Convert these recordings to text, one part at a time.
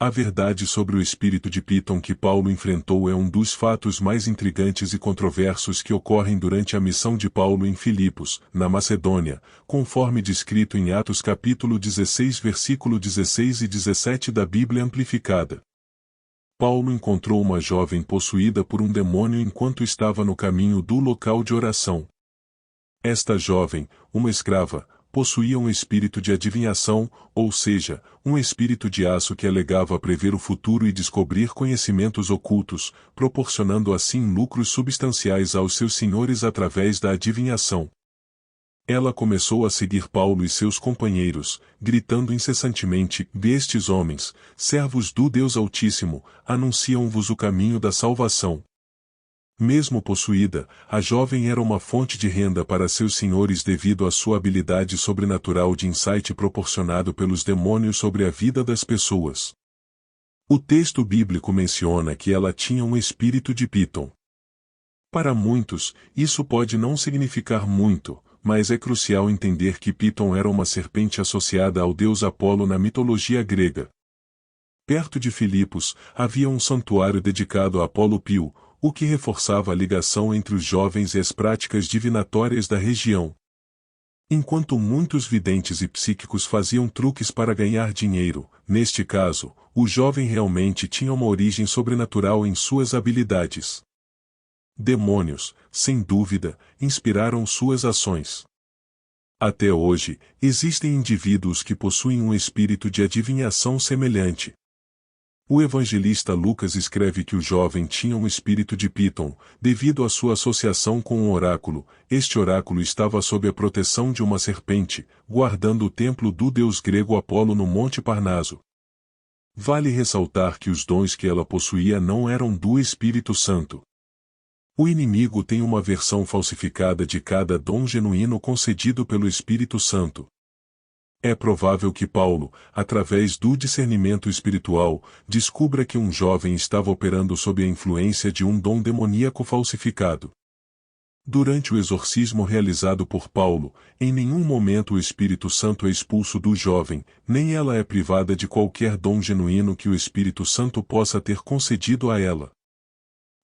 A verdade sobre o espírito de Piton que Paulo enfrentou é um dos fatos mais intrigantes e controversos que ocorrem durante a missão de Paulo em Filipos, na Macedônia, conforme descrito em Atos capítulo 16 versículo 16 e 17 da Bíblia Amplificada. Paulo encontrou uma jovem possuída por um demônio enquanto estava no caminho do local de oração. Esta jovem, uma escrava, possuía um espírito de adivinhação, ou seja, um espírito de aço que alegava prever o futuro e descobrir conhecimentos ocultos, proporcionando assim lucros substanciais aos seus senhores através da adivinhação. Ela começou a seguir Paulo e seus companheiros, gritando incessantemente: "Estes homens, servos do Deus Altíssimo, anunciam-vos o caminho da salvação." Mesmo possuída, a jovem era uma fonte de renda para seus senhores devido à sua habilidade sobrenatural de insight proporcionado pelos demônios sobre a vida das pessoas. O texto bíblico menciona que ela tinha um espírito de Piton. Para muitos, isso pode não significar muito, mas é crucial entender que Piton era uma serpente associada ao deus Apolo na mitologia grega. Perto de Filipos, havia um santuário dedicado a Apolo Pio, o que reforçava a ligação entre os jovens e as práticas divinatórias da região. Enquanto muitos videntes e psíquicos faziam truques para ganhar dinheiro, neste caso, o jovem realmente tinha uma origem sobrenatural em suas habilidades. Demônios, sem dúvida, inspiraram suas ações. Até hoje, existem indivíduos que possuem um espírito de adivinhação semelhante. O evangelista Lucas escreve que o jovem tinha um espírito de Piton, devido à sua associação com um oráculo. Este oráculo estava sob a proteção de uma serpente, guardando o templo do deus grego Apolo no Monte Parnaso. Vale ressaltar que os dons que ela possuía não eram do Espírito Santo. O inimigo tem uma versão falsificada de cada dom genuíno concedido pelo Espírito Santo. É provável que Paulo, através do discernimento espiritual, descubra que um jovem estava operando sob a influência de um dom demoníaco falsificado. Durante o exorcismo realizado por Paulo, em nenhum momento o Espírito Santo é expulso do jovem, nem ela é privada de qualquer dom genuíno que o Espírito Santo possa ter concedido a ela.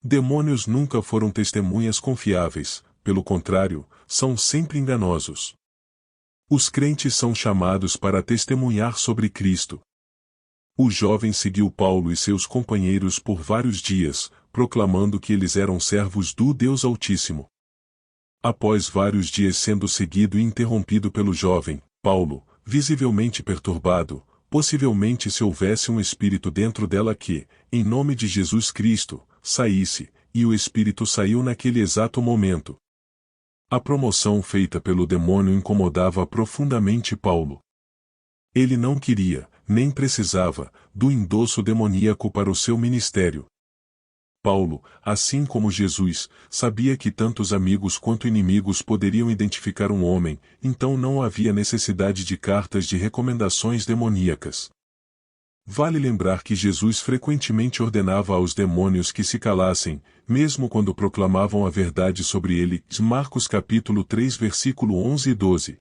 Demônios nunca foram testemunhas confiáveis, pelo contrário, são sempre enganosos. Os crentes são chamados para testemunhar sobre Cristo. O jovem seguiu Paulo e seus companheiros por vários dias, proclamando que eles eram servos do Deus Altíssimo. Após vários dias sendo seguido e interrompido pelo jovem, Paulo, visivelmente perturbado, possivelmente se houvesse um espírito dentro dela que, em nome de Jesus Cristo, saísse, e o espírito saiu naquele exato momento. A promoção feita pelo demônio incomodava profundamente Paulo. Ele não queria, nem precisava, do endosso demoníaco para o seu ministério. Paulo, assim como Jesus, sabia que tanto os amigos quanto inimigos poderiam identificar um homem, então não havia necessidade de cartas de recomendações demoníacas. Vale lembrar que Jesus frequentemente ordenava aos demônios que se calassem, mesmo quando proclamavam a verdade sobre ele. Marcos capítulo 3 versículo 11 e 12.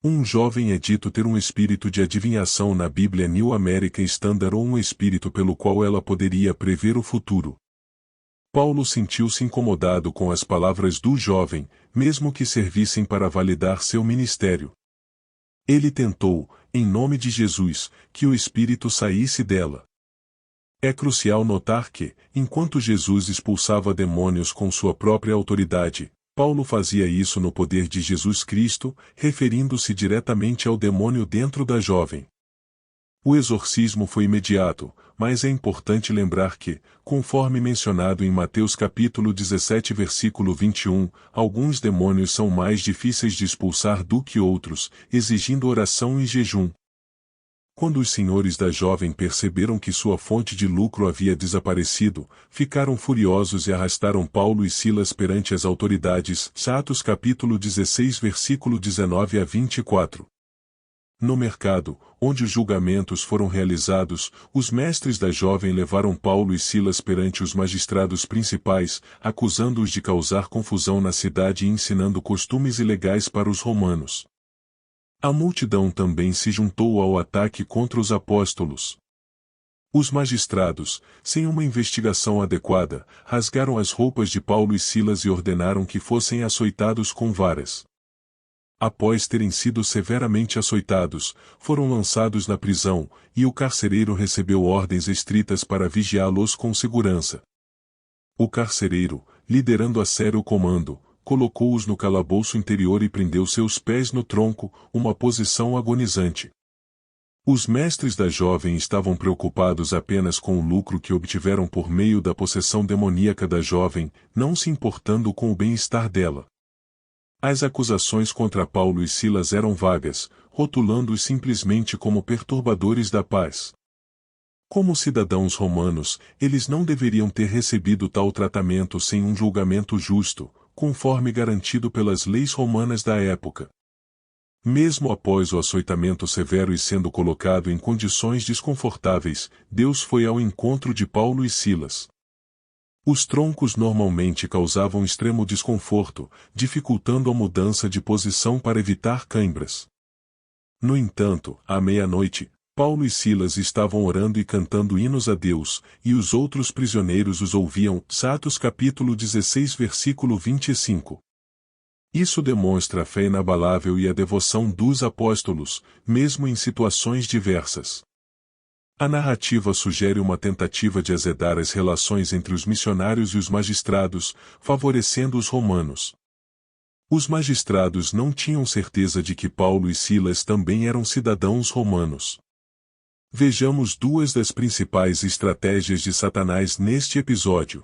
Um jovem é dito ter um espírito de adivinhação na Bíblia New American Standard ou um espírito pelo qual ela poderia prever o futuro. Paulo sentiu-se incomodado com as palavras do jovem, mesmo que servissem para validar seu ministério. Ele tentou, em nome de Jesus, que o espírito saísse dela. É crucial notar que, enquanto Jesus expulsava demônios com sua própria autoridade, Paulo fazia isso no poder de Jesus Cristo, referindo-se diretamente ao demônio dentro da jovem. O exorcismo foi imediato, mas é importante lembrar que, conforme mencionado em Mateus capítulo 17 versículo 21, alguns demônios são mais difíceis de expulsar do que outros, exigindo oração e jejum. Quando os senhores da jovem perceberam que sua fonte de lucro havia desaparecido, ficaram furiosos e arrastaram Paulo e Silas perante as autoridades. Atos capítulo 16 versículo 19 a 24. No mercado, onde os julgamentos foram realizados, os mestres da jovem levaram Paulo e Silas perante os magistrados principais, acusando-os de causar confusão na cidade e ensinando costumes ilegais para os romanos. A multidão também se juntou ao ataque contra os apóstolos. Os magistrados, sem uma investigação adequada, rasgaram as roupas de Paulo e Silas e ordenaram que fossem açoitados com varas. Após terem sido severamente açoitados, foram lançados na prisão, e o carcereiro recebeu ordens estritas para vigiá-los com segurança. O carcereiro, liderando a sério o comando, colocou-os no calabouço interior e prendeu seus pés no tronco, uma posição agonizante. Os mestres da jovem estavam preocupados apenas com o lucro que obtiveram por meio da possessão demoníaca da jovem, não se importando com o bem-estar dela. As acusações contra Paulo e Silas eram vagas, rotulando-os simplesmente como perturbadores da paz. Como cidadãos romanos, eles não deveriam ter recebido tal tratamento sem um julgamento justo, conforme garantido pelas leis romanas da época. Mesmo após o açoitamento severo e sendo colocado em condições desconfortáveis, Deus foi ao encontro de Paulo e Silas. Os troncos normalmente causavam extremo desconforto, dificultando a mudança de posição para evitar cãibras. No entanto, à meia-noite, Paulo e Silas estavam orando e cantando hinos a Deus, e os outros prisioneiros os ouviam. Atos capítulo 16 versículo 25. Isso demonstra a fé inabalável e a devoção dos apóstolos, mesmo em situações diversas. A narrativa sugere uma tentativa de azedar as relações entre os missionários e os magistrados, favorecendo os romanos. Os magistrados não tinham certeza de que Paulo e Silas também eram cidadãos romanos. Vejamos duas das principais estratégias de Satanás neste episódio.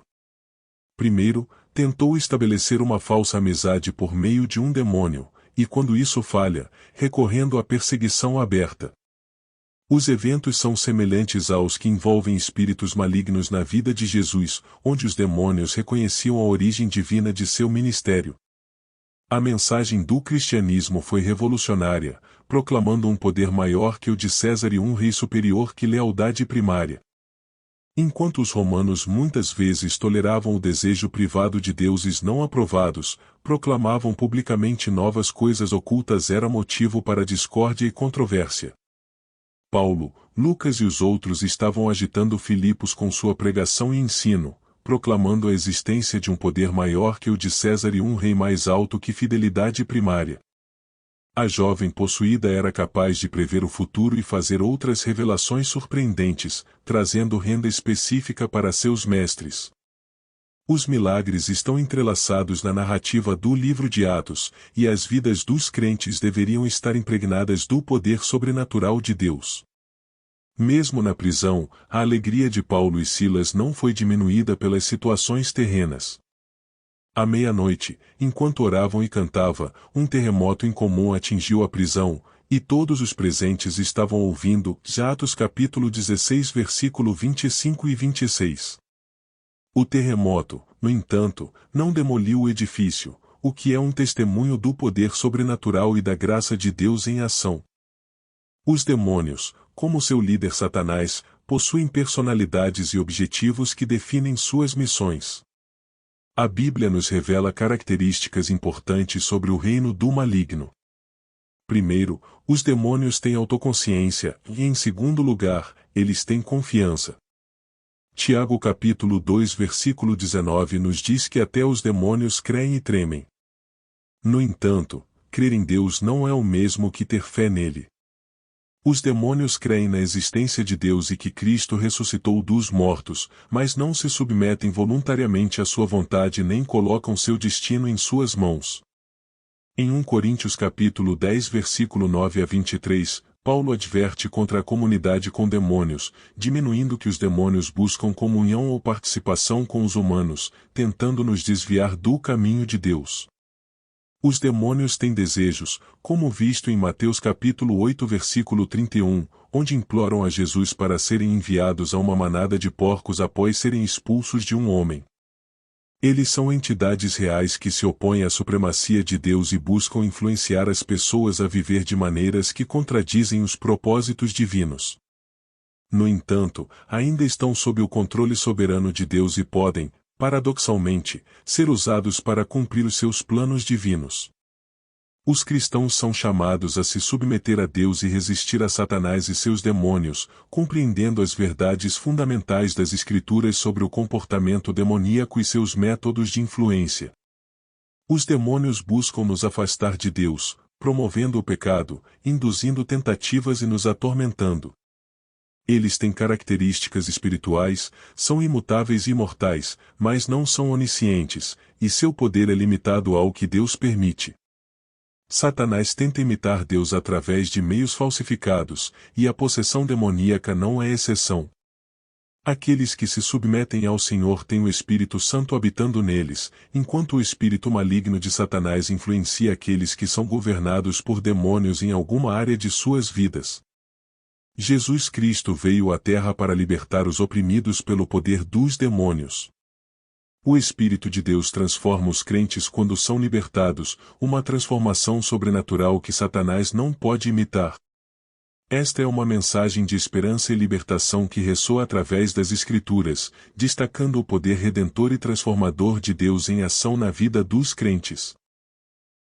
Primeiro, tentou estabelecer uma falsa amizade por meio de um demônio, e quando isso falha, recorrendo à perseguição aberta. Os eventos são semelhantes aos que envolvem espíritos malignos na vida de Jesus, onde os demônios reconheciam a origem divina de seu ministério. A mensagem do cristianismo foi revolucionária, proclamando um poder maior que o de César e um rei superior que lealdade primária. Enquanto os romanos muitas vezes toleravam o desejo privado de deuses não aprovados, proclamavam publicamente novas coisas ocultas era motivo para discórdia e controvérsia. Paulo, Lucas e os outros estavam agitando Filipos com sua pregação e ensino, proclamando a existência de um poder maior que o de César e um rei mais alto que fidelidade primária. A jovem possuída era capaz de prever o futuro e fazer outras revelações surpreendentes, trazendo renda específica para seus mestres. Os milagres estão entrelaçados na narrativa do livro de Atos, e as vidas dos crentes deveriam estar impregnadas do poder sobrenatural de Deus. Mesmo na prisão, a alegria de Paulo e Silas não foi diminuída pelas situações terrenas. À meia-noite, enquanto oravam e cantavam, um terremoto incomum atingiu a prisão, e todos os presentes estavam ouvindo. Atos capítulo 16 versículo 25 e 26. O terremoto, no entanto, não demoliu o edifício, o que é um testemunho do poder sobrenatural e da graça de Deus em ação. Os demônios, como seu líder Satanás, possuem personalidades e objetivos que definem suas missões. A Bíblia nos revela características importantes sobre o reino do maligno. Primeiro, os demônios têm autoconsciência, e em segundo lugar, eles têm confiança. Tiago capítulo 2 versículo 19 nos diz que até os demônios creem e tremem. No entanto, crer em Deus não é o mesmo que ter fé nele. Os demônios creem na existência de Deus e que Cristo ressuscitou dos mortos, mas não se submetem voluntariamente à sua vontade nem colocam seu destino em suas mãos. Em 1 Coríntios capítulo 10 versículo 9 a 23, Paulo adverte contra a comunidade com demônios, diminuindo que os demônios buscam comunhão ou participação com os humanos, tentando nos desviar do caminho de Deus. Os demônios têm desejos, como visto em Mateus capítulo 8 versículo 31, onde imploram a Jesus para serem enviados a uma manada de porcos após serem expulsos de um homem. Eles são entidades reais que se opõem à supremacia de Deus e buscam influenciar as pessoas a viver de maneiras que contradizem os propósitos divinos. No entanto, ainda estão sob o controle soberano de Deus e podem, paradoxalmente, ser usados para cumprir os seus planos divinos. Os cristãos são chamados a se submeter a Deus e resistir a Satanás e seus demônios, compreendendo as verdades fundamentais das Escrituras sobre o comportamento demoníaco e seus métodos de influência. Os demônios buscam nos afastar de Deus, promovendo o pecado, induzindo tentativas e nos atormentando. Eles têm características espirituais, são imutáveis e imortais, mas não são oniscientes, e seu poder é limitado ao que Deus permite. Satanás tenta imitar Deus através de meios falsificados, e a possessão demoníaca não é exceção. Aqueles que se submetem ao Senhor têm o Espírito Santo habitando neles, enquanto o espírito maligno de Satanás influencia aqueles que são governados por demônios em alguma área de suas vidas. Jesus Cristo veio à Terra para libertar os oprimidos pelo poder dos demônios. O Espírito de Deus transforma os crentes quando são libertados, uma transformação sobrenatural que Satanás não pode imitar. Esta é uma mensagem de esperança e libertação que ressoa através das Escrituras, destacando o poder redentor e transformador de Deus em ação na vida dos crentes.